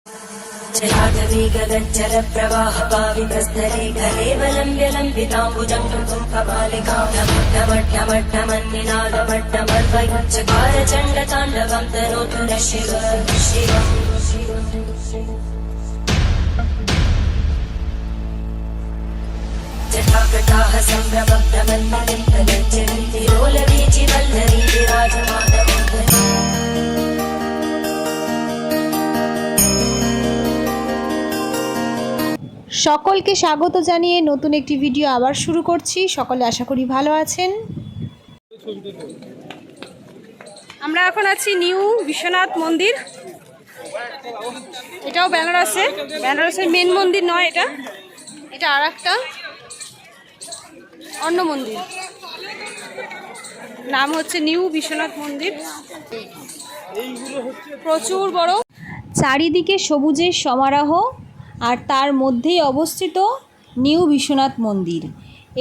जलागवी गगज्जल प्रवाह पावितस्थले गले बलम्ब्यलम्बिताम्बुजं कृतं कपालिकां ढमढमढमन्निनादमड्डमर्वयुच्चकार चण्डताण्डवं तनोतु नः शिव जटाकटाः सम्भ्रमभ्रमन्मलिन्दगज्जन्ति लोलवीचिवल्लरी विराजमानवन्दनी। সকলকে স্বাগত জানিয়ে নতুন একটি ভিডিও আবার শুরু করছি। সকলে আশা করি ভালো আছেন। আমরা এখন আছি নিউ বিশ্বনাথ মন্দির। এটাও বেনারসের মেন মন্দির নয়, এটা আর একটা অন্য মন্দির, নাম হচ্ছে নিউ বিশ্বনাথ মন্দির। প্রচুর বড়, চারিদিকে সবুজের সমারোহ, আর তার মধ্যেই অবস্থিত নিউ বিশ্বনাথ মন্দির।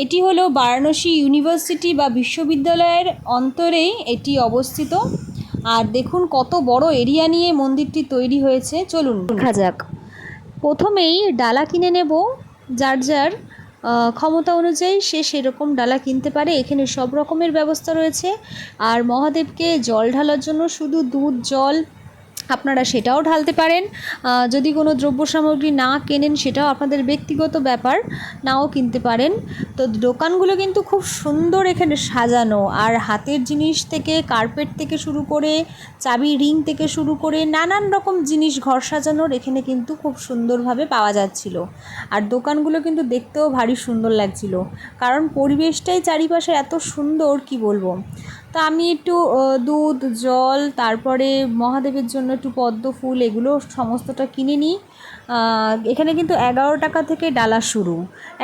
এটি হলো বারাণসী ইউনিভার্সিটি বা বিশ্ববিদ্যালয়ের অন্তরেই এটি অবস্থিত। আর দেখুন কত বড় এরিয়া নিয়ে মন্দিরটি তৈরি হয়েছে। চলুন দেখা যাক। প্রথমেই ডালা কিনে নেব, যার যার ক্ষমতা অনুযায়ী সে সেরকম ডালা কিনতে পারে। এখানে সব রকমের ব্যবস্থা রয়েছে। আর মহাদেবকে জল ঢালার জন্য শুধু দুধ জল আপনারা সেটাও ঢালতে পারেন। যদি কোনো দ্রব্য সামগ্রী না কেনেন সেটাও আপনাদের ব্যক্তিগত ব্যাপার, নাও কিনতে পারেন। তো দোকানগুলো কিন্তু খুব সুন্দর এখানে সাজানো, আর হাতের জিনিস থেকে কার্পেট থেকে শুরু করে চাবি রিং থেকে শুরু করে নানান রকম জিনিস ঘর সাজানোর এখানে কিন্তু খুব সুন্দরভাবে পাওয়া যাচ্ছিল। আর দোকানগুলো কিন্তু দেখতেও ভারী সুন্দর লাগছিল, কারণ পরিবেশটাই চারিপাশে এত সুন্দর কি বলবো। তো আমি একটু দুধ জল, তারপরে মহাদেবের জন্য একটু পদ্ম ফুল, এগুলো সমস্তটা কিনে নিই। এখানে কিন্তু 11 টাকা থেকে ডালা শুরু।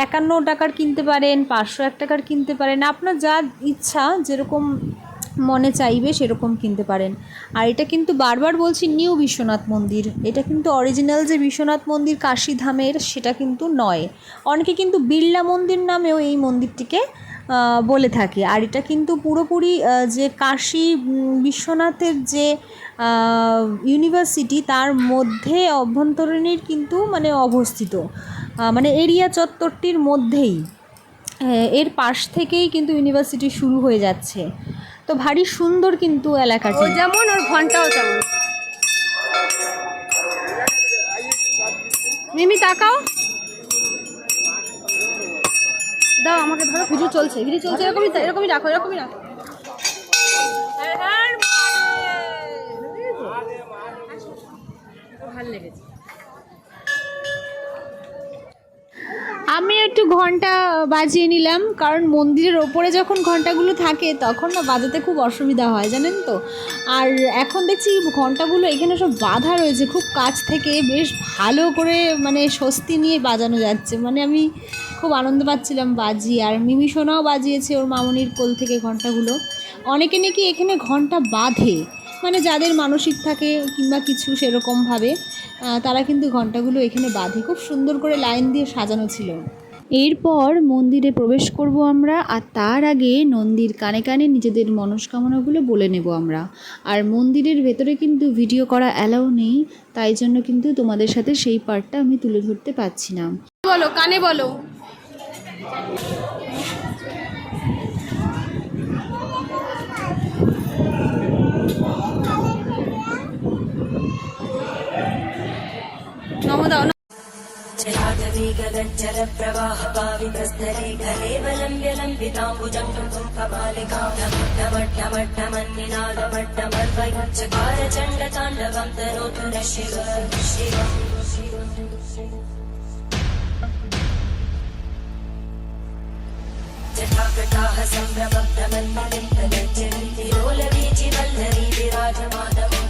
51 টাকার কিনতে পারেন, 501 টাকার কিনতে পারেন, আপনার যা ইচ্ছা যেরকম মনে চাইবে সেরকম কিনতে পারেন। আর এটা কিন্তু বারবার বলছি নিউ বিশ্বনাথ মন্দির, এটা কিন্তু অরিজিনাল যে বিশ্বনাথ মন্দির কাশীধামের সেটা কিন্তু নয়। অনেকে কিন্তু বিড়লা মন্দির নামেও এই মন্দিরটিকে বলে থাকে। আর এটা কিন্তু পুরোপুরি যে কাশী বিশ্বনাথের যে ইউনিভার্সিটি তার মধ্যে অভ্যন্তরীণের কিন্তু মানে অবস্থিত, মানে এরিয়া চত্বরটির মধ্যেই, এর পাশ থেকেই কিন্তু ইউনিভার্সিটি শুরু হয়ে যাচ্ছে। তো ভারী সুন্দর কিন্তু এলাকাটি, যেমন ওর ঘন্টাও তেমন। মিমি তাকাও, দাও আমাকে, ধরো ভিডিও চলছে এরকমই রাখো। ভালো লেগেছে। আমি একটু ঘন্টা বাজিয়ে নিলাম, কারণ মন্দিরের ওপরে যখন ঘন্টাগুলো থাকে তখন না বাজাতে খুব অসুবিধা হয়, জানেন তো। আর এখন দেখছি ঘন্টাগুলো এখানে সব বাঁধা রয়েছে, খুব কাছ থেকে বেশ ভালো করে মানে স্বস্তি নিয়ে বাজানো যাচ্ছে। মানে আমি খুব আনন্দ পাচ্ছিলাম বাজিয়ে। আর মিমি সোনাও বাজিয়েছে ওর মামনির কোল থেকে ঘন্টাগুলো। অনেকে নাকি এখানে ঘন্টা বাঁধে, মানে যাদের মানসিক থাকে কিংবা কিছু সেরকমভাবে তারা কিন্তু ঘন্টাগুলো এখানে বাঁধে। খুব সুন্দর করে লাইন দিয়ে সাজানো ছিল। এরপর মন্দিরে প্রবেশ করব আমরা, আর তার আগে নন্দীর কানে কানে নিজেদের মনস্কামনাগুলো বলে নেব আমরা। আর মন্দিরের ভেতরে কিন্তু ভিডিও করা অ্যালাউ নেই, তাই জন্য কিন্তু তোমাদের সাথে সেই পার্টটা আমি তুলে ধরতে পারছি না। বলো, কানে বলো। जलागवी गगज्जल प्रवाह पावितस्थले गले बलम्ब्यलम्बिताम्बुजं कृतं कपालिकां ढमढमढमन्निनादमड्डमर्वयुच्चकार चण्डताण्डवं तनोतु नः शिव जटाकटाः सम्भ्रमभ्रमन्मलिन्दगज्जन्ति लोलवीचिवल्लरी विराजमानवन्दनी।